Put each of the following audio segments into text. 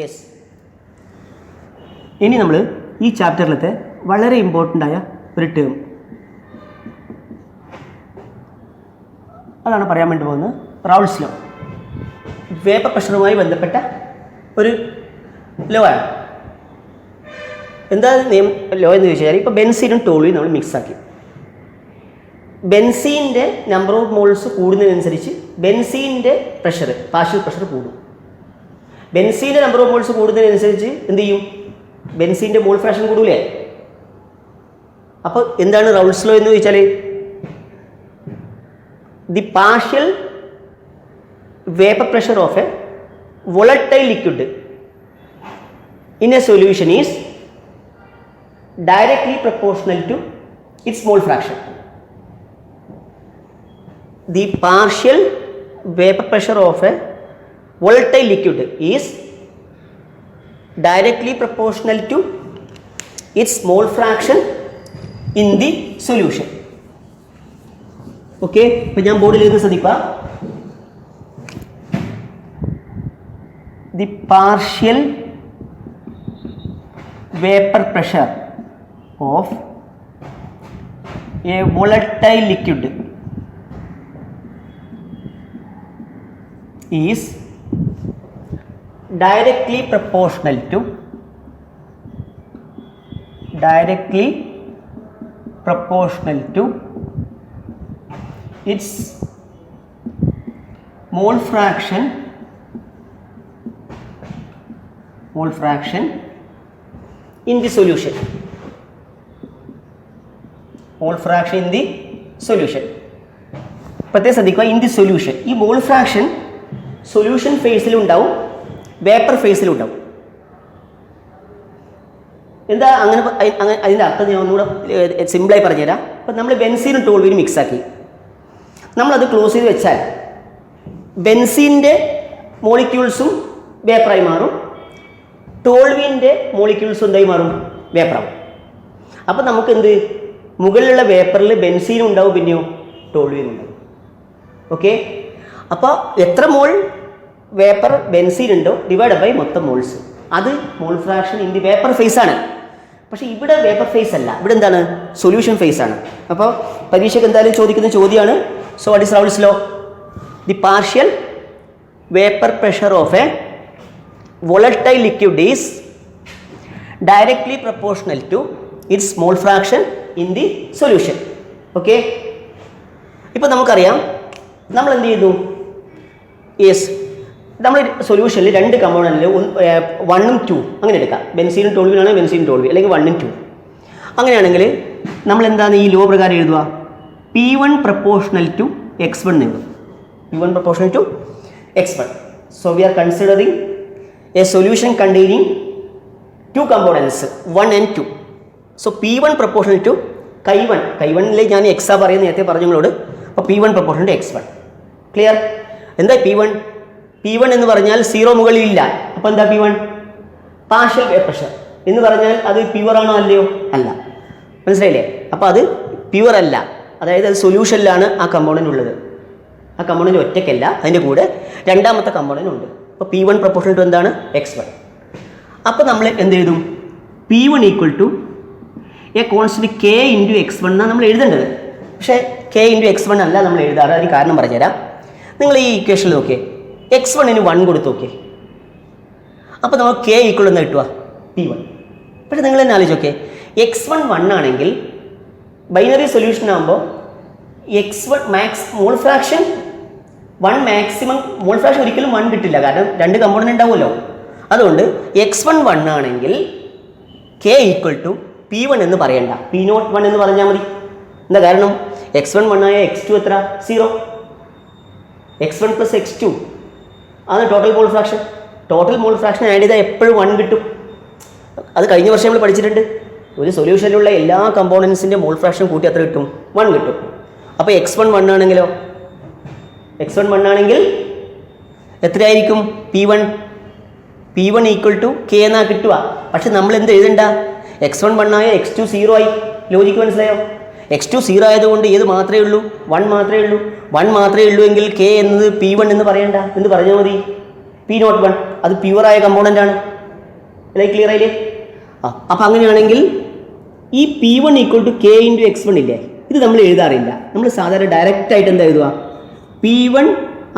Yes. ഇനി നമ്മൾ ഈ ചാപ്റ്ററിലത്തെ വളരെ ഇമ്പോർട്ടൻ്റ് ആയ ഒരു ടേം അതാണ് പറയാൻ വേണ്ടി പോകുന്നത്. റൗൾസ് ലോ, വേപ്പർ പ്രഷറുമായി ബന്ധപ്പെട്ട ഒരു ലോ ആണ്. എന്താ ലോ എന്ന് ചോദിച്ചാൽ, ഇപ്പോൾ ബെൻസീനും ടോളുവിയും നമ്മൾ മിക്സാക്കി. ബെൻസീൻ്റെ നമ്പർ ഓഫ് മോൾസ് കൂടുന്നതിനനുസരിച്ച് ബെൻസീൻ്റെ പ്രഷർ, പാർഷ്യൽ പ്രഷർ കൂടും. ബെൻസീൻ്റെ നമ്പർ ഓഫ് മോൾസ് കൂടുന്നതിനനുസരിച്ച് എന്ത് ചെയ്യും? ബെൻസീൻ്റെ മോൾ ഫ്രാക്ഷൻ കൂടൂലേ? അപ്പോൾ എന്താണ് റൗൾസ് ലോ എന്ന് ചോദിച്ചാൽ, the partial vapour pressure of A volatile liquid in a solution is directly proportional to its mole fraction. The partial vapor pressure of a volatile liquid is directly proportional to its mole fraction in the solution. Okay, അപ്പോൾ ഞാൻ ബോർഡിൽ എഴുതുന്ന ശ്രദ്ധിക്കുക. The partial vapor pressure of a volatile liquid is directly proportional to its mole fraction in the solution. Mole fraction in the solution. പ്രത്യേകം ശ്രദ്ധിക്കുക, in the solution. ഈ mole fraction solution ഫേസിലും ഉണ്ടാവും, വേപ്പർ ഫേസിലും ഉണ്ടാവും. എന്താ അങ്ങനെ അതിൻ്റെ അർത്ഥം ഞാൻ ഒന്നുകൂടെ സിമ്പിളായി പറഞ്ഞുതരാം. അപ്പം നമ്മൾ ബെൻസീനും ടോൾവിനും മിക്സാക്കി, നമ്മളത് ക്ലോസ് ചെയ്ത് വെച്ചാൽ ബെൻസീൻ്റെ മോളിക്യൂൾസും വേപ്പറായി മാറും, ടോൾവിൻ്റെ മോളിക്യൂൾസ് എന്തായി മാറും? വേപ്പറാവും. അപ്പോൾ നമുക്ക് എന്ത്, മുകളിലുള്ള വേപ്പറിൽ ബെൻസീനും ഉണ്ടാവും, പിന്നെയോ ടോൾവിനും ഉണ്ടാവും. ഓക്കെ, അപ്പോൾ എത്ര മോൾ വേപ്പർ ബെൻസീൻ ഉണ്ടോ ഡിവൈഡ് ബൈ മൊത്തം മോൾസ്, അത് mole fraction in the vapour face ആണ്. പക്ഷേ ഇവിടെ വേപ്പർ ഫേസ് അല്ല, ഇവിടെ എന്താണ്? സൊല്യൂഷൻ ഫേസ് ആണ്. അപ്പോൾ പരീക്ഷയ്ക്ക് എന്തായാലും ചോദിക്കുന്ന ചോദ്യമാണ്. So what is റൗൾസ് law? The partial vapour pressure of A volatile liquid is directly proportional to its mole fraction in the solution. Okay, ഇപ്പോൾ നമുക്കറിയാം നമ്മൾ എന്ത് ചെയ്യുന്നു? യെസ്, നമ്മൾ സൊല്യൂഷനിൽ രണ്ട് കമ്പോണൻറ്റിൽ 1ഉം 2 അങ്ങനെ എടുക്കാം. ബെൻസീനും ടോൾവിനാണെങ്കിൽ ബെൻസീനും ടോൾവി, അല്ലെങ്കിൽ 1ഉം 2. അങ്ങനെയാണെങ്കിൽ നമ്മൾ എന്താണ് ഈ ലോ പ്രകാരം എഴുതുക? P1 proportional to x1 എഴുതും. P1 proportional to x1. So we are considering a solution containing two components 1 and 2. So P1 proportional to chi1. chi1ലെ ഞാൻ എക്സാ പറയുന്നത് നേരത്തെ പറഞ്ഞു നിങ്ങളോട്. അപ്പോൾ P1 proportional to x1. Clear? എന്താ P1 എന്ന് പറഞ്ഞാൽ 0 മുകളിൽ ഇല്ല. അപ്പോൾ എന്താ P1? പാർഷ്യൽ വേപ്പർ പ്രഷർ എന്ന് പറഞ്ഞാൽ അത് പ്യുവർ ആണോ അല്ലയോ? അല്ല. മനസ്സിലായില്ലേ? അപ്പോൾ അത് പ്യുവർ അല്ല, അതായത് അത് സൊല്യൂഷനിലാണ് ആ കമ്പോണൻ്റ് ഉള്ളത്. ആ കമ്പോണൻ്റ് ഒറ്റയ്ക്കല്ല, അതിൻ്റെ കൂടെ രണ്ടാമത്തെ കമ്പോണൻ്റ് ഉണ്ട്. അപ്പോൾ P1 പ്രൊപ്പോർഷണൽ ടു എന്താണ്? x1. അപ്പോൾ നമ്മൾ എന്ത് എഴുതും? P1 equal to a constant k into x1 എന്നാണ് നമ്മൾ എഴുതേണ്ടത്. പക്ഷേ k ഇൻറ്റു x1 അല്ല നമ്മൾ എഴുതാറ്. അതിന് കാരണം പറഞ്ഞുതരാം. നിങ്ങൾ ഈ ഇക്വേഷനിൽ നോക്കിയേ, x1ന് 1 കൊടുത്ത് നോക്കിയേ, അപ്പോൾ നമ്മൾ k ഈക്വൽ എന്ന് കിട്ടുക P1. പക്ഷേ നിങ്ങൾ തന്നെ ആലോചിച്ച് നോക്കിയേ, x1 1 ആണെങ്കിൽ ബൈനറി സൊല്യൂഷൻ ആകുമ്പോൾ x1 max mole fraction 1 maximum mole fraction ഒരിക്കലും 1 കിട്ടില്ല, കാരണം രണ്ട് കമ്പോണൻ്റ് ഉണ്ടാവുമല്ലോ. അതുകൊണ്ട് x1 1 ആണെങ്കിൽ k ഈക്വൽ ടു P1 എന്ന് പറയണ്ട, P01 എന്ന് പറഞ്ഞാൽ മതി. എന്താ കാരണം? x1 1 ആയ x2 എത്ര? 0. x1 പ്ലസ് x2 ആണ് total mole fraction. Total mole fraction add ചെയ്താൽ എപ്പോഴും 1 കിട്ടും. അത് കഴിഞ്ഞ വർഷം നമ്മൾ പഠിച്ചിട്ടുണ്ട്. ഒരു സൊല്യൂഷനിലുള്ള എല്ലാ കമ്പോണൻസിൻ്റെ മോൾ ഫ്രാക്ഷൻ കൂട്ടി എത്ര കിട്ടും? 1 കിട്ടും. അപ്പോൾ x1 1 ആണെങ്കിലോ, x1 1 ആണെങ്കിൽ എത്രയായിരിക്കും? P1 ഈക്വൽ ടു k എന്നാ കിട്ടുക. പക്ഷെ നമ്മൾ എന്ത് എഴുതണ്ട? x1 1 ആയ x2 0 ആയി. ലോജിക്ക് മനസ്സിലായോ? x2 0 ആയതുകൊണ്ട് ഏത് മാത്രമേ ഉള്ളൂ? 1 മാത്രമേ ഉള്ളൂ. 1 മാത്രമേ ഉള്ളൂ എങ്കിൽ k എന്നത് P1 എന്ന് പറയണ്ട, എന്ത് പറഞ്ഞാൽ മതി? P01. അത് പ്യുവറായ കമ്പോണൻ്റ് ആണ്. ലൈക്ക് ക്ലിയർ ആയില്ലേ? അപ്പം അങ്ങനെയാണെങ്കിൽ ഈ P1 equal to K into X1 ഇല്ലേ, ഇത് നമ്മൾ എഴുതാറില്ല. നമ്മൾ സാധാരണ ഡയറക്റ്റ് ആയിട്ട് എന്താ എഴുതുക?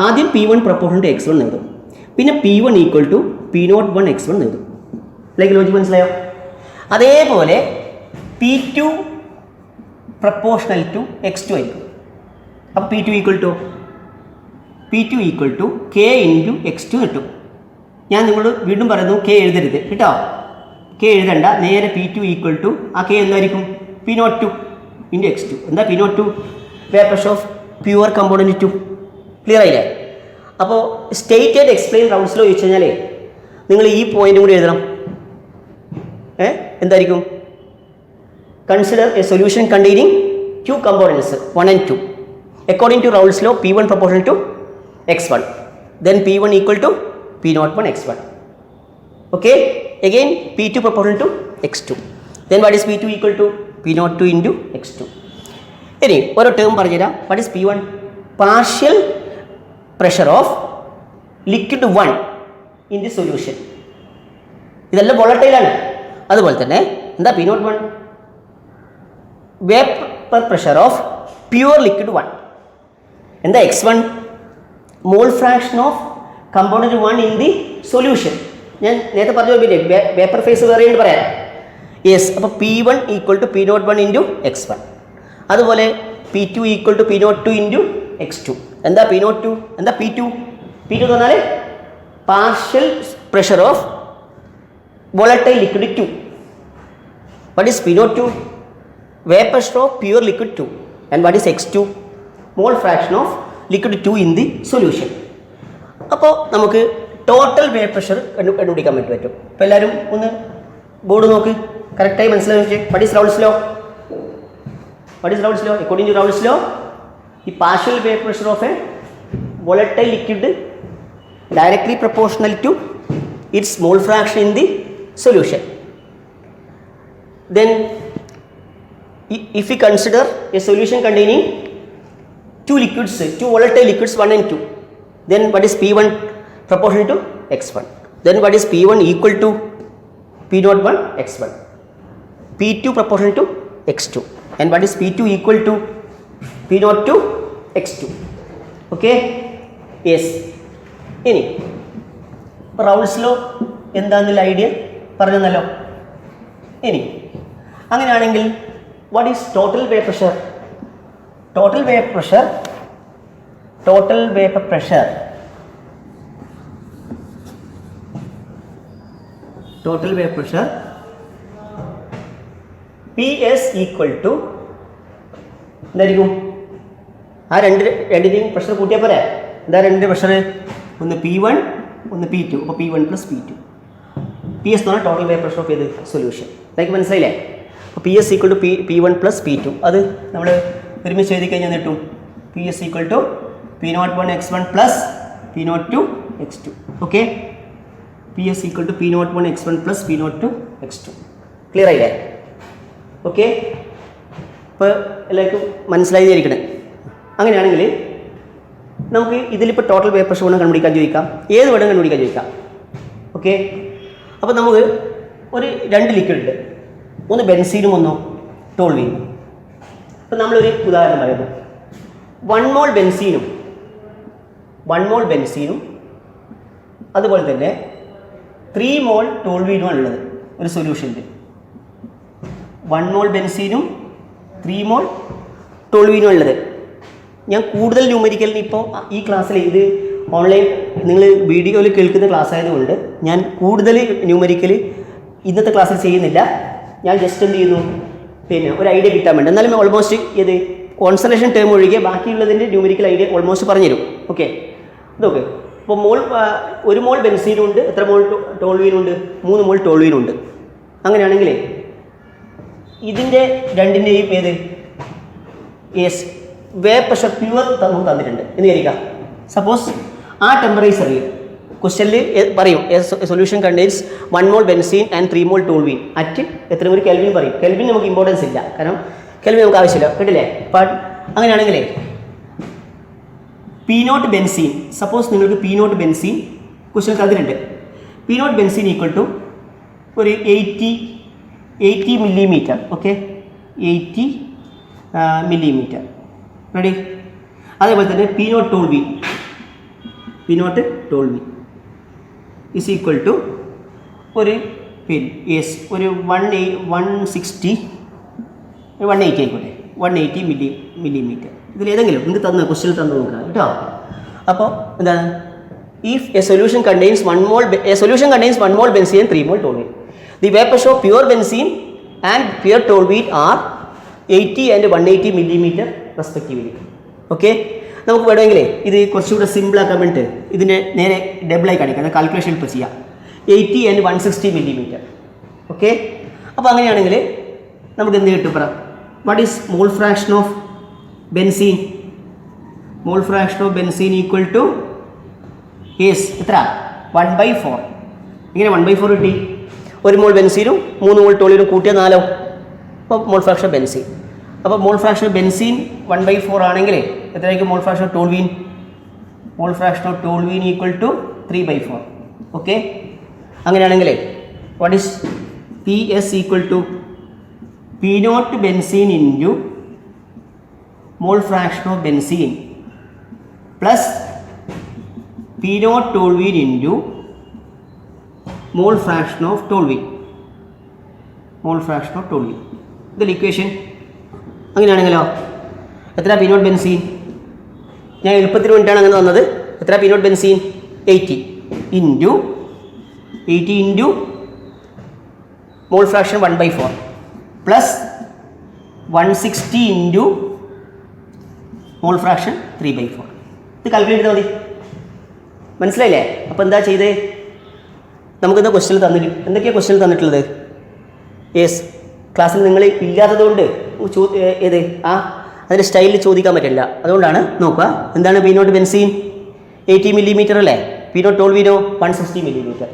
ആദ്യം P1 പ്രൊപ്പോർഷൻ ടു X1 എഴുതും, പിന്നെ P1 equal to P01 X1 എഴുതും. ലൈക്ക് ലോജിക്ക് മനസ്സിലായോ? അതേപോലെ P2 പ്രപ്പോർഷണൽ ടു X2 ആയിരിക്കും. അപ്പോൾ P2 equal to K into X2 കിട്ടും. ഞാൻ നിങ്ങളോട് വീണ്ടും പറയുന്നു, K എഴുതരുത് കേട്ടോ. K എഴുതണ്ട, നേരെ P2 ഈക്വൽ ടു ആ K എന്തായിരിക്കും? P02 into X2. എന്താ P02? Vapour pressure of pure component 2. Clear ആയില്ലേ? അപ്പോൾ സ്റ്റേറ്റഡ് എക്സ്പ്ലെയിൻ റൗൾസ് ലോ ചോദിച്ചു കഴിഞ്ഞാൽ നിങ്ങൾ ഈ പോയിന്റും കൂടി എഴുതണം. എന്തായിരിക്കും? Consider A solution containing 2 components 1 and 2 according to Raoult's law. P1 proportional to X1, then P1 equal to P01 X1. Okay, again P2 proportional to X2, then what is P2 equal to? P02 into X2. ഇനി ഓരോ term പറഞ്ഞുതരാം. What is P1? Partial pressure of liquid 1 in the solution. ഇതെല്ലാം വോളട്ടൈലാണ്. അതുപോലെ തന്നെ എന്താ P01? Vapour pressure of pure liquid 1. എന്താ X1? Mall fraction of component 1 in the solution. ഞാൻ നേരത്തെ പറഞ്ഞു പിന്നെ വേപ്പർ ഫേസ് വേറെ ഉണ്ട് പറയാം. യെസ്, അപ്പോൾ P1 equal to P01 into X1. അതുപോലെ P2 equal to P02 into X2. എന്താ P02? എന്താ P2 എന്ന് പറഞ്ഞാൽ partial pressure of volatile liquid 2. What is P02? Vapour pressure of pure liquid 2. And what is X2? Mall fraction of liquid 2 in the solution. അപ്പോൾ നമുക്ക് total vapour pressure കണ്ടുപിടിക്കാൻ പറ്റും. അപ്പോൾ എല്ലാവരും ഒന്ന് ബോർഡ് നോക്ക്, കറക്റ്റായി മനസ്സിലാക്കി. What is Raoult's law? According to Raoult's law, the partial vapor pressure of a volatile liquid directly proportional to its mole fraction in the solution. Then if we consider a solution containing two volatile liquids 1 and 2, then what is P1 proportional to X1? Then what is P1 equal to P01 X1? P2 proportional to X2. And what is P2 equal to P02 X2? Okay? Yes. ഇനി റൗൾസ് law എന്താണെന്നുള്ള idea പറഞ്ഞല്ലോ. ഇനി അങ്ങനെയാണെങ്കിൽ what is total vapour pressure? Total vapor pressure PS equal to എന്തായിരിക്കും? ആ രണ്ടിൻ്റെയും pressure കൂട്ടിയാൽ പോരെ? എന്താ രണ്ട് പ്രഷർ? ഒന്ന് P1 ഒന്ന് P2. അപ്പോൾ P1 പ്ലസ് P2. PS എന്ന് പറഞ്ഞാൽ ടോട്ടൽ വേപ്പർ പ്രഷർ ഓഫ് ഏത് സൊല്യൂഷൻ. ലൈക്ക് മനസ്സിലായില്ലേ? അപ്പോൾ PS equal to P1 plus P2. അത് നമ്മൾ ഒരുമിച്ച് എഴുതി കഴിഞ്ഞാൽ കിട്ടും PS equal to P01 X1 plus P02 X2. Okay, PS equal to P01 X1 plus P02 X2. Clear ആയില്ലേ? ഓക്കെ, ഇപ്പോൾ എല്ലാവർക്കും മനസ്സിലായിരിക്കണേ. അങ്ങനെയാണെങ്കിൽ നമുക്ക് ഇതിലിപ്പോൾ ടോട്ടൽ വേപ്പർ പ്രഷർ വേണം കണ്ടുപിടിക്കാൻ ചോദിക്കാം, ഏത് വേണം കണ്ടുപിടിക്കാൻ ചോദിക്കാം. ഓക്കെ, അപ്പോൾ നമുക്ക് ഒരു 2 ലിക്വിഡ് ഉണ്ട്, ഒന്ന് ബെൻസീനും ഒന്നോ ടോൾവീനും. അപ്പോൾ നമ്മളൊരു ഉദാഹരണം പറയുന്നു. 1 മോൾ ബെൻസീനും അതുപോലെ തന്നെ 3 മോൾ ടോൾവീനുമാണ് ഉള്ളത് ഒരു സൊല്യൂഷനിൽ. 1 മോൾ ബെൻസീനും 3 മോൾ ടോൾവീനും ഉള്ളത്. ഞാൻ കൂടുതൽ ന്യൂമറിക്കലിന് ഇപ്പോൾ ഈ ക്ലാസ്സിൽ ഇത് ഓൺലൈൻ നിങ്ങൾ വീഡിയോയിൽ കേൾക്കുന്ന ക്ലാസ് ആയതുകൊണ്ട് ഞാൻ കൂടുതൽ ന്യൂമറിക്കൽ ഇന്നത്തെ ക്ലാസ്സിൽ ചെയ്യുന്നില്ല. ഞാൻ ജസ്റ്റ് എന്ത് ചെയ്യുന്നു, പിന്നെ ഒരു ഐഡിയ കിട്ടാൻ വേണ്ടി. എന്നാലും ഓൾമോസ്റ്റ് ഇത് കോൺസെൻട്രേഷൻ ടേം ഒഴികെ ബാക്കിയുള്ളതിൻ്റെ ന്യൂമറിക്കൽ ഐഡിയ ഓൾമോസ്റ്റ് പറഞ്ഞുതരും. ഓക്കെ, ഇതൊക്കെ ഇപ്പോൾ ഒരു മോൾ ബെൻസീനുണ്ട്, എത്ര മോൾ ടോൾവീനുണ്ട്? 3 മോൾ ടോൾവീനുണ്ട്. അങ്ങനെയാണെങ്കിൽ ഇതിൻ്റെ രണ്ടിൻ്റെയും ഏത് വേപ്പർ പ്രഷർ പ്യുവർ നമുക്ക് തന്നിട്ടുണ്ട് എന്ന് വിചാരിക്കാം. സപ്പോസ് ആ ടെമ്പറേച്ചറിൽ ക്വസ്റ്റ്യനിൽ പറയും solution contains 1 mole benzene and 3 mole toluene at എത്ര ഒരു കെൽവിൻ പറയും. കെൽവിൻ നമുക്ക് ഇമ്പോർട്ടൻസ് ഇല്ല, കാരണം കെൽവിൻ നമുക്ക് ആവശ്യമില്ല, കേട്ടില്ലേ? ബട്ട് അങ്ങനെയാണെങ്കിലേ P0 ബെൻസീൻ, സപ്പോസ് നിങ്ങൾക്ക് P0 ബെൻസീൻ ക്വസ്റ്റ്യൻ തന്നിട്ടുണ്ട്. P naught benzene equal to ഒരു 80 മില്ലിമീറ്റർ. Okay, 80 millimetre. റെഡി? അതേപോലെ തന്നെ p naught toluene is equal to ഒരു ഒരു 160 ആയിക്കോട്ടെ, 180 മില്ലിമീറ്റർ. ഇതിലേതെങ്കിലും നിങ്ങൾക്ക് തന്ന ക്വസ്റ്റ്യൻ തന്നു നോക്കാം കേട്ടോ. അപ്പോൾ എന്താണ്? If A solution contains 1 mole benzene and 3 mole toluene, the vapors of pure benzene and pure toluene are 80 and 180 millimeter respectively. Okay, നമുക്ക് വേണമെങ്കിൽ ഇത് കുറച്ചുകൂടെ സിമ്പിൾ ആക്കാൻ വേണ്ടിയിട്ട് ഇതിനെ നേരെ ഡബിളായി കാണിക്കാം. കാൽക്കുലേഷൻ ഇപ്പോൾ ചെയ്യാം. 80 and 160 millimeter. ഓക്കെ, അപ്പോൾ അങ്ങനെയാണെങ്കിൽ നമുക്ക് എന്ത് കിട്ടും? പറ, what is mole fraction of benzene? Mole fraction of benzene equal to എത്ര? 1/4. ഇങ്ങനെ 1/4 കിട്ടി. 1 മോൾ ബെൻസീനും 3 മോൾ ടോളിനും കൂട്ടിയാൽ 4. അപ്പോൾ മോൾ ഫ്രാക്ഷൻ ഓഫ് ബെൻസീൻ. അപ്പോൾ മോൾ ഫ്രാക്ഷൻ ഓഫ് ബെൻസീൻ 1/4 ആണെങ്കിൽ എത്രയായിരിക്കും mole fraction of toluene? Mole fraction of toluene equal to 3/4. Okay, അങ്ങനെയാണെങ്കിൽ what is p S equal to p naught benzene into mole fraction of benzene plus p naught toluene into mole fraction of toluene. ഇതിൽ equation അങ്ങനെയാണെങ്കിലോ എത്ര P naught benzene? ഞാൻ എളുപ്പത്തിന് വേണ്ടിയിട്ടാണ് അങ്ങനെ തന്നത്. എത്ര P naught benzene? 80 into mole fraction 1/4 plus 160 into mole fraction 3/4. ഇത് calculate ചെയ്താൽ മതി. മനസ്സിലായില്ലേ? അപ്പോൾ എന്താ ചെയ്തേ? നമുക്കെന്താ ക്വസ്റ്റ്യൻ എന്തൊക്കെയാണ് ക്വസ്റ്റ്യൻ തന്നിട്ടുള്ളത്? യെസ്, ക്ലാസ്സിൽ നിങ്ങൾ ഇല്ലാത്തതുകൊണ്ട് അതിൻ്റെ സ്റ്റൈലിൽ ചോദിക്കാൻ പറ്റില്ല. അതുകൊണ്ടാണ് നോക്കുക. എന്താണ് പി നോട്ട് ബെൻസീൻ? 80 മില്ലിമീറ്റർ അല്ലേ? പി നോട്ട് ടോൾവീനോ 160 മില്ലിമീറ്റർ.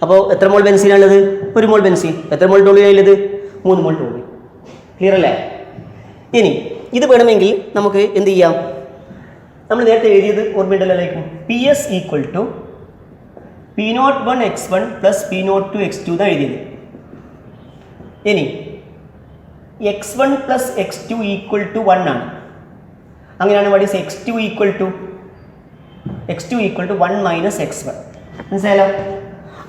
അപ്പോൾ എത്ര മോൾ ബെൻസീനാണുള്ളത്? 1 മോൾ ബെൻസീൻ. എത്ര മോൾ ടോൾവീനുള്ളത്? 3 മോൾ ടോൾവീൻ. ക്ലിയർ അല്ലേ? ഇനി ഇത് വേണമെങ്കിൽ നമുക്ക് എന്ത് ചെയ്യാം? നമ്മൾ നേരത്തെ എഴുതിയത് ഓർമ്മയുണ്ടല്ലോ. P S equal to P01x1 plus P02x2 എന്നാണ് എഴുതിയത്. ഇനി x1 plus x2 equal to 1 ആണ്. അങ്ങനെയാണ് what is x2 equal to 1 minus x1. മനസ്സിലായല്ലോ?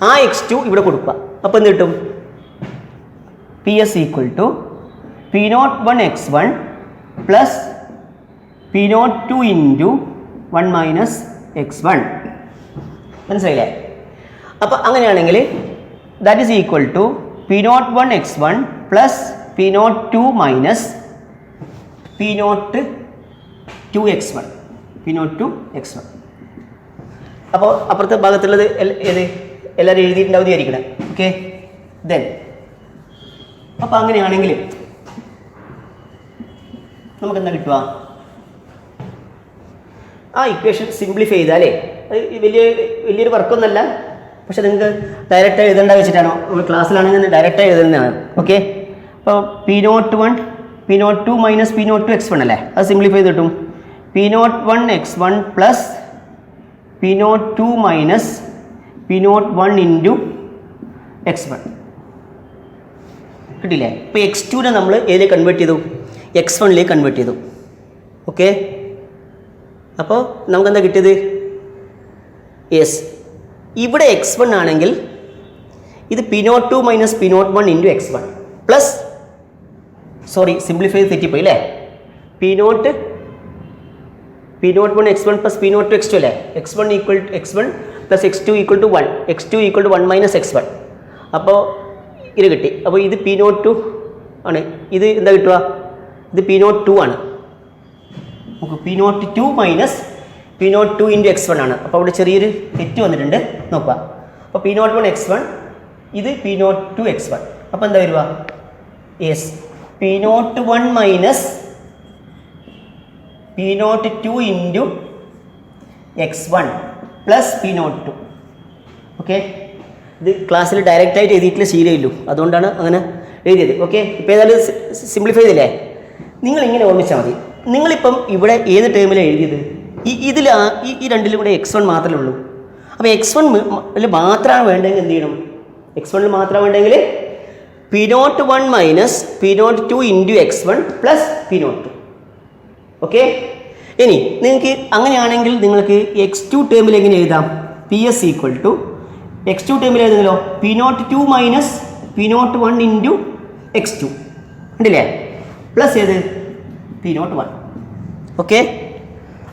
ആ x2 ഇവിടെ കൊടുക്കുക. അപ്പോൾ എന്ത് കിട്ടും? P S equal to P01x1 plus P02 into 1 minus x1. മനസ്സിലായില്ലേ? അപ്പോൾ അങ്ങനെയാണെങ്കിൽ that is equal to P01x1 plus P02 minus P02x1. അപ്പോൾ അപ്പുറത്തെ ഭാഗത്തുള്ളത് ഏത് എല്ലാവരും എഴുതിയിട്ടുണ്ടാവും വിചാരിക്കണം. ഓക്കെ, ദെൻ അപ്പോൾ അങ്ങനെയാണെങ്കിൽ നമുക്കെന്താ കിട്ടുക? ആ ഇക്വേഷൻ സിംപ്ലിഫൈ ചെയ്താലേ വലിയൊരു വർക്കൊന്നുമല്ല. പക്ഷെ നിങ്ങൾക്ക് ഡയറക്റ്റായി എഴുതേണ്ട വെച്ചിട്ടാണോ? ക്ലാസ്സിലാണെങ്കിൽ ഡയറക്റ്റായി എഴുതുന്നതാണ്. ഓക്കെ, അപ്പോൾ P01 P02 മൈനസ് P02x1 അല്ലേ? അത് സിംപ്ലിഫൈ ചെയ്ത് കിട്ടും. P01x1 plus P02 minus P01 into x1 കിട്ടില്ലേ? ഇപ്പോൾ x2നെ നമ്മൾ ഏതിലേക്ക് കൺവേർട്ട് ചെയ്തു? x1ലേക്ക് കൺവേർട്ട് ചെയ്തു. ഓക്കെ, അപ്പോൾ നമുക്കെന്താ കിട്ടിയത്? യെസ്, ഇവിടെ x1 ആണെങ്കിൽ ഇത് P02 minus P01 into x1 plus simplify തെറ്റിപ്പോയി അല്ലേ? P01 x1 plus P02 x2 അല്ലേ? x1 plus x2 equal to 1, x2 equal to 1 minus x1. അപ്പോൾ ഇത് കിട്ടി. അപ്പോൾ ഇത് P02 ആണ്. ഇത് എന്താ കിട്ടുക? ഇത് P02 ആണ്. നമുക്ക് P02 minus P02 into x1 ആണ്. അപ്പോൾ അവിടെ ചെറിയൊരു തെറ്റ് വന്നിട്ടുണ്ട്. നോക്കുക. അപ്പോൾ P01 x1 ഇത് P02 x1. അപ്പോൾ എന്താ വരിക? Yes, P01 minus P02 into x1 plus P02. Okay, ഇത് ക്ലാസ്സിൽ ഡയറക്റ്റായിട്ട് എഴുതിയിട്ടില്ല, ശീലമില്ലു. അതുകൊണ്ടാണ് അങ്ങനെ എഴുതിയത്. ഓക്കെ, ഇപ്പോൾ ഏതായാലും സിംപ്ലിഫൈ ചെയ്തില്ലേ? നിങ്ങളിങ്ങനെ ഓർമ്മിച്ചാൽ മതി. നിങ്ങളിപ്പം ഇവിടെ ഏത് ടേമിലാണ് എഴുതിയത്? ഇതിൽ ഈ രണ്ടിലും കൂടെ x1 മാത്രമേ ഉള്ളൂ. അപ്പോൾ x1 മാത്രമാണ് വേണ്ടതെങ്കിൽ എന്ത് ചെയ്യണം? x1 മാത്രമാണ് വേണ്ടതെങ്കിൽ P01 minus P02 into x1 plus P02. Okay. ഇനി നിങ്ങൾക്ക് അങ്ങനെയാണെങ്കിൽ നിങ്ങൾക്ക് x2 ടേമിൽ എങ്ങനെ എഴുതാം? PS ഈക്വൽ ടു x2 ടേമിൽ എഴുതുന്നല്ലോ P02 minus P01 into x2 ഉണ്ടല്ലേ, പ്ലസ് ഏത് P01. ഓക്കെ.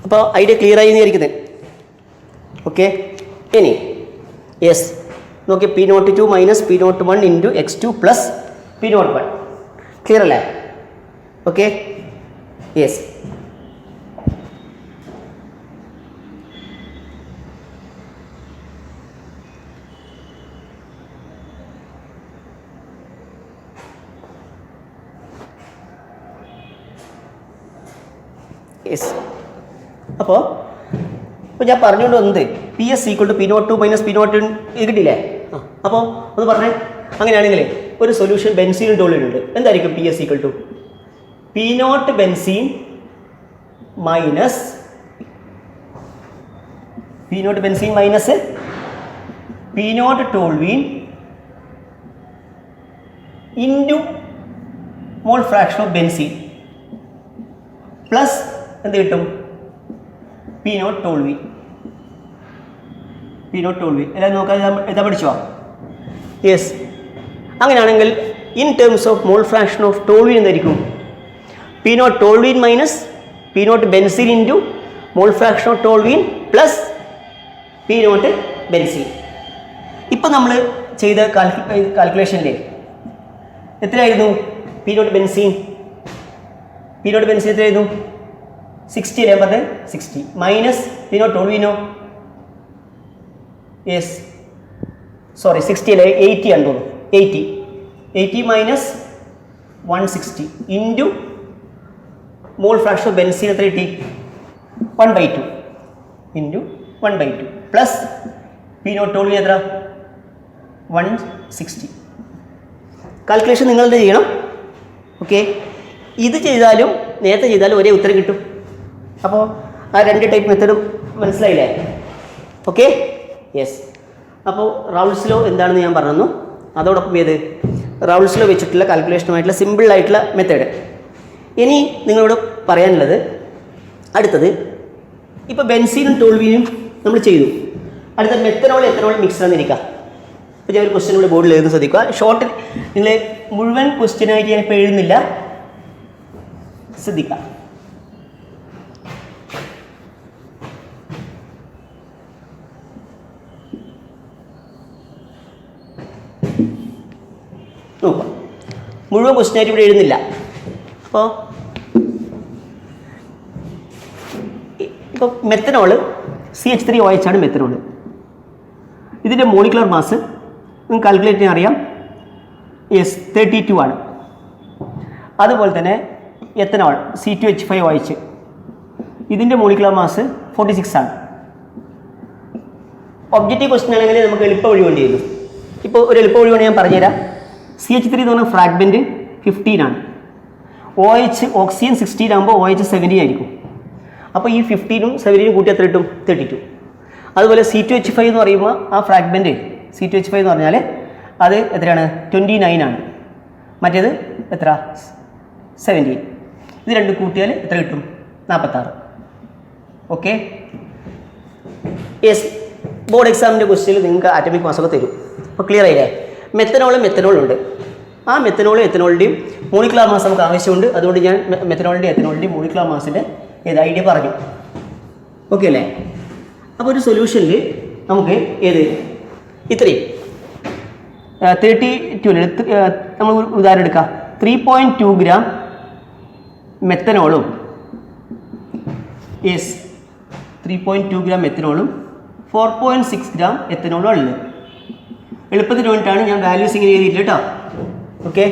അപ്പോൾ ഐഡിയ ക്ലിയർ ആയി വിചാരിക്കുന്നത്. ഓക്കെ. ഇനി യെസ് നോക്കി P02 minus P01 into x2 plus P01. Clear അല്ലേ? ഓക്കെ. യെസ്. യെസ്. അപ്പോൾ ഞാൻ പറഞ്ഞുകൊണ്ട് വന്നത് PS equal to P02 minus P02 കിട്ടിയില്ലേ? അപ്പോൾ ഒന്ന് പറഞ്ഞേ. അങ്ങനെയാണെങ്കിൽ ഒരു സൊല്യൂഷൻ ബെൻസീൻ ടോളിൻ ഉണ്ട്. എന്തായിരിക്കും PS equal to P0 benzene minus P0 toluene into mole fraction of benzene plus എന്ത് കിട്ടും? P0 ടോൾവീൻ. എല്ലാം നോക്കാൻ എഴുതാൻ പഠിച്ചോ? യെസ്. അങ്ങനെയാണെങ്കിൽ in terms of mole fraction of toluene എന്തായിരിക്കും? P0 toluene minus P0 benzene into mole fraction of toluene plus P0 benzene. ഇപ്പം നമ്മൾ ചെയ്ത കാൽക്കുലേഷനിലെ എത്രയായിരുന്നു? P0 ബെൻസീൻ എത്രയായിരുന്നു? 60 അല്ലേ പറഞ്ഞത്? 60 മൈനസ് P0 ടോൾവീനോ? യെസ്, സോറി 60 അല്ലേ, 80 ആണ് തോന്നുന്നു. 80 minus 160 into mole fraction of benzene എത്ര കിട്ടി? 1/2 ഇൻറ്റു 1/2 പ്ലസ് P0 ടോൾവീൻ എത്ര? 160. കാൽക്കുലേഷൻ നിങ്ങളുടെ ചെയ്യണം. ഓക്കെ. ഇത് ചെയ്താലും നേരത്തെ ചെയ്താലും ഒരേ ഉത്തരം കിട്ടും. അപ്പോൾ ആ രണ്ട് ടൈപ്പ് മെത്തേഡും മനസ്സിലായില്ലേ? ഓക്കെ. യെസ്. അപ്പോൾ റൗൾസ് ലോ എന്താണെന്ന് ഞാൻ പറഞ്ഞു. അതോടൊപ്പം ഏത് റൗൾസ് ലോ വെച്ചിട്ടുള്ള കാൽക്കുലേഷനുമായിട്ടുള്ള സിമ്പിളായിട്ടുള്ള മെത്തേഡ്. ഇനി നിങ്ങളോട് പറയാനുള്ളത് അടുത്തത്, ഇപ്പോൾ ബെൻസീനും ടോൾവീനും നമ്മൾ ചെയ്തു. അടുത്ത മെത്തനോൾ എത്തനോൾ മിക്സ് ആണെന്നിരിക്കുക. ഇപ്പോൾ ഞാൻ ഒരു ക്വസ്റ്റ്യൻ ഇവിടെ ബോർഡിൽ എഴുതുന്ന ശ്രദ്ധിക്കുക. ഷോർട്ടിൽ നിങ്ങൾ മുഴുവൻ ക്വസ്റ്റ്യനായിട്ട് ഞാനിപ്പോൾ എഴുതുന്നില്ല, ശ്രദ്ധിക്കുക. നോക്കാം, മുഴുവൻ ക്വസ്റ്റ്യനായിട്ട് ഇവിടെ എഴുതുന്നില്ല. അപ്പോൾ മെത്തനോള് CH3OH ആണ് മെത്തനോള്. ഇതിൻ്റെ മോളിക്കുലർ മാസ് നിങ്ങൾക്ക് കാൽക്കുലേറ്റ് ചെയ്യാൻ അറിയാം. യെസ്, 32 ആണ്. അതുപോലെ തന്നെ എത്തനോൾ C2H5OH, ഇതിൻ്റെ മോളിക്കുലർ മാസ് 46 ആണ്. ഒബ്ജക്റ്റീവ് ക്വസ്റ്റ്യൻ ആണെങ്കിൽ നമുക്ക് എളുപ്പ വഴി വേണ്ടി വരും. ഇപ്പോൾ ഒരു എളുപ്പ വഴി വേണ്ടി ഞാൻ പറഞ്ഞുതരാം. CH3 എന്ന് പറഞ്ഞ ഫ്രാഗ്മെൻറ്റ് 15 ആണ്. OH ഓക്സിജൻ 16 ആകുമ്പോൾ OH 17 ആയിരിക്കും. അപ്പോൾ ഈ 15ഉം 17ഉം കൂട്ടി എത്ര കിട്ടും? 32. അതുപോലെ C2H5 എന്ന് പറയുമ്പോൾ ആ ഫ്രാഗ്മെൻറ്റ് C2H5 എന്ന് പറഞ്ഞാൽ അത് എത്രയാണ്? 29 ആണ്. മറ്റേത് എത്ര? 17. ഇത് രണ്ടും കൂട്ടിയാൽ എത്ര കിട്ടും? 46. ഓക്കെ. യെസ്, ബോർഡ് എക്സാമിൻ്റെ ക്വസ്റ്റ്യനിൽ നിങ്ങൾക്ക് ആറ്റമിക് മാസൊക്കെ തരും. അപ്പോൾ ക്ലിയർ ആയില്ലേ? മെത്തനോളും ഉണ്ട്. ആ മെത്തനോളും എത്തനോളിൻ്റെയും മോളിക്കുലർ മാസ് നമുക്ക് ആവശ്യമുണ്ട്. അതുകൊണ്ട് ഞാൻ മെത്തനോളിൻ്റെയും എത്തനോളിൻ്റെയും മോളിക്കുലർ മാസിൻ്റെ ഏത് ഐഡിയ പറഞ്ഞു. ഓക്കെ അല്ലേ? അപ്പോൾ ഒരു സൊല്യൂഷനിൽ നമുക്ക് ഏത് ഇത്രയും 32 നമ്മൾ ഉദാഹരണം എടുക്കാം. 3.2 ഗ്രാം മെത്തനോളും 3.2 ഗ്രാം മെത്തനോളും 4.6 ഗ്രാം എത്തനോളും ഉള്ളത്. എളുപ്പത്തിന് വേണ്ടിയിട്ടാണ് ഞാൻ വാല്യൂസ് ഇങ്ങനെ എഴുതിയിട്ടില്ല കേട്ടോ. ഓക്കെ.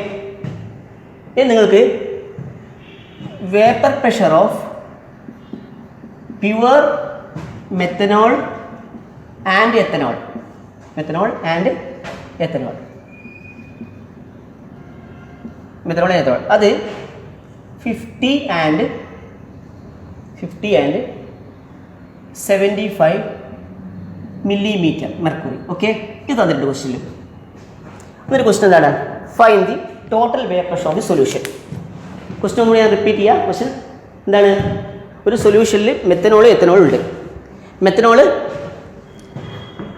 ഇനി നിങ്ങൾക്ക് vapour pressure of pure methanol and ethanol അത് 50 and 75 മില്ലിമീറ്റർ മെർക്കുറി. ഓക്കെ, ഇത് തന്നിട്ടുണ്ട് ക്വസ്റ്റ്യനിൽ. എന്നൊരു ക്വസ്റ്റ്യൻ എന്താണ്? Find the total vapour pressure of the solution. Question കൂടി ഞാൻ റിപ്പീറ്റ് ചെയ്യാം. ക്വസ്റ്റ്യൻ എന്താണ്? ഒരു സൊല്യൂഷനിൽ മെത്തനോൾ എത്തനോൾ ഉണ്ട്. മെത്തനോൾ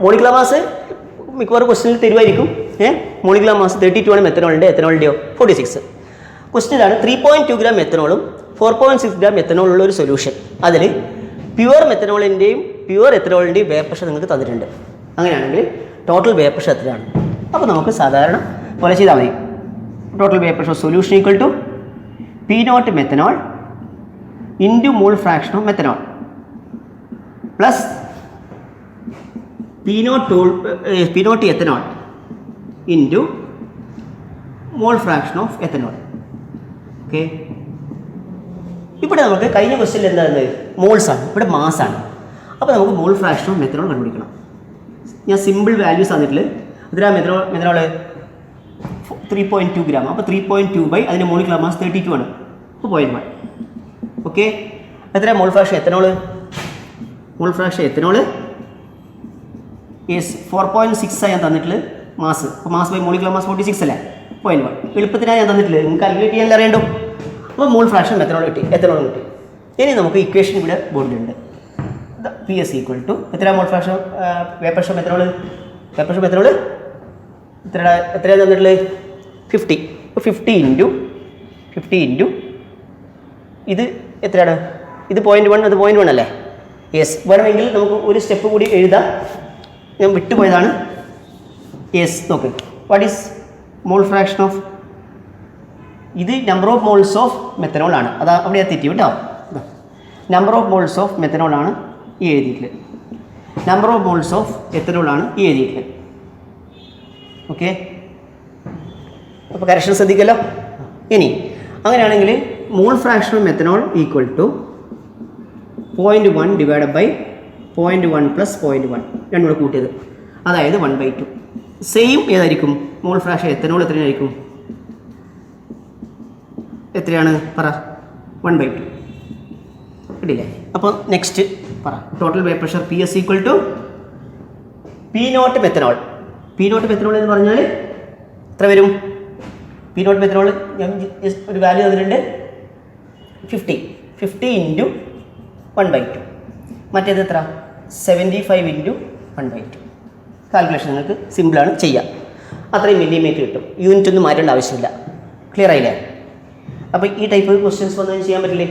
മോളിക്കുലർ മാസ് മിക്കവാറും ക്വസ്റ്റ്യനിൽ തരുമായിരിക്കും. മോളിക്കുലർ മാസ് 32 ആണ് മെത്തനോളിൻ്റെ, എത്തനോളിൻ്റെയോ 46. ക്വസ്റ്റ്യനാണ് 3.2 ഗ്രാം മെത്തനോളും 4.6 ഗ്രാം മെത്തനോളുള്ള ഒരു സൊല്യൂഷൻ. അതിൽ പ്യുവർ മെത്തനോളിൻ്റെയും പ്യുവർ എത്തനോളിൻ്റെയും വേപ്പർ പ്രഷർ നിങ്ങൾക്ക് തന്നിട്ടുണ്ട്. അങ്ങനെയാണെങ്കിൽ ടോട്ടൽ വേപ്പർ പ്രഷർ എത്രയാണ്? അപ്പോൾ നമുക്ക് സാധാരണ പോലെ ചെയ്താൽ മതി. Total vapour pressure solution equal to P0 methanol into mole fraction of methanol plus P0 ethanol into mole fraction of ethanol. Okay, ഇവിടെ നമുക്ക് കഴിഞ്ഞ ക്വസ്റ്റ്യനിൽ എന്താണ്? മോൾസ് ആണ്, ഇവിടെ മാസ് ആണ്. അപ്പോൾ നമുക്ക് മോൾ ഫ്രാക്ഷൻ ഓഫ് മെത്തനോൾ കണ്ടുപിടിക്കണം. ഞാൻ സിമ്പിൾ വാല്യൂസ് തന്നിട്ടില്ല. എത്ര മെത്തനോൾ 3.2 ഗ്രാം. അപ്പോൾ 3.2 ബൈ അതിൻ്റെ മോളിക്കുലർ മാസ് 32 ആണ്. അപ്പോൾ 0.1. ഓക്കെ, എത്ര mole fraction ethanol? Mole fraction ethanol yes 4.6 ഞാൻ തന്നിട്ടുള്ള മാസ്. അപ്പോൾ മാസ് ബൈ മോളിക്കുലർ മാസ് 46 അല്ലേ? 0.1. എളുപ്പത്തിനാണ് ഞാൻ തന്നിട്ടില്ല, നിങ്ങൾക്ക് കാൽക്കുലേറ്റ് ചെയ്യാൻ അറിയണ്ടോ. അപ്പോൾ മോൾ ഫ്രാക്ഷൻ മെത്തനോൾ കിട്ടി, എത്തനോളും കിട്ടി. ഇനി നമുക്ക് ഇക്വേഷൻ ഇവിടെ ബോർഡിലുണ്ട്. പി എസ് ഈക്വൽ ടു എത്ര mole fraction vapour pressure methanol? Vapour pressure methanol എത്രയാണ് തന്നിട്ടുള്ളത്? 50. അപ്പോൾ 50 ഇൻറ്റു ഇത് എത്രയാണ്? ഇത് 0.1, അത് 0.1 അല്ലേ? യെസ്, വേണമെങ്കിൽ നമുക്ക് ഒരു സ്റ്റെപ്പ് കൂടി എഴുതാം. ഞാൻ വിട്ടുപോയതാണ്. യെസ്, നോക്ക്. What is mole fraction of? ഇത് number of moles of methanol ആണ്. അതാ അവിടെ തെറ്റി കേട്ടോ. Number of moles of methanol ആണ് ഈ എഴുതിയിട്ടുള്ളത്. Number of moles of ethanol ആണ് ഈ എഴുതിയിട്ടുള്ളത്. ഓക്കെ, അപ്പോൾ കറക്ഷൻ ശ്രദ്ധിക്കല്ലോ. ഇനി അങ്ങനെയാണെങ്കിൽ mole fraction of methanol equal to 0.1 divided by 0.1 plus 0.1 രണ്ടും കൂടെ കൂട്ടിയത്, അതായത് 1/2. സെയിം ഏതായിരിക്കും? മോൾ ഫ്രാക്ഷൻ എത്തനോൾ എത്രയായിരിക്കും? എത്രയാണ് പറ? 1/2 കിട്ടില്ലേ? അപ്പോൾ നെക്സ്റ്റ് പറ. Total vapour pressure P S equal to P0 methanol. P0 methanol എന്ന് പറഞ്ഞാൽ എത്ര വരും? P0 മെത്തനോൾ ഞാൻ ഒരു വാല്യൂ തന്നിട്ടുണ്ട് 50 ഇൻറ്റു 1/2. മറ്റേത് എത്ര? 75 ഇൻറ്റു 1/2. കാൽക്കുലേഷൻ നിങ്ങൾക്ക് സിമ്പിളാണ് ചെയ്യാം. അത്രയും മില്ലിമീറ്റർ കിട്ടും. യൂണിറ്റ് ഒന്നും മാറ്റേണ്ട ആവശ്യമില്ല. ക്ലിയർ ആയില്ലേ? അപ്പോൾ ഈ ടൈപ്പ് ക്വസ്റ്റ്യൻസ് വന്നാൽ ചെയ്യാൻ പറ്റില്ലേ?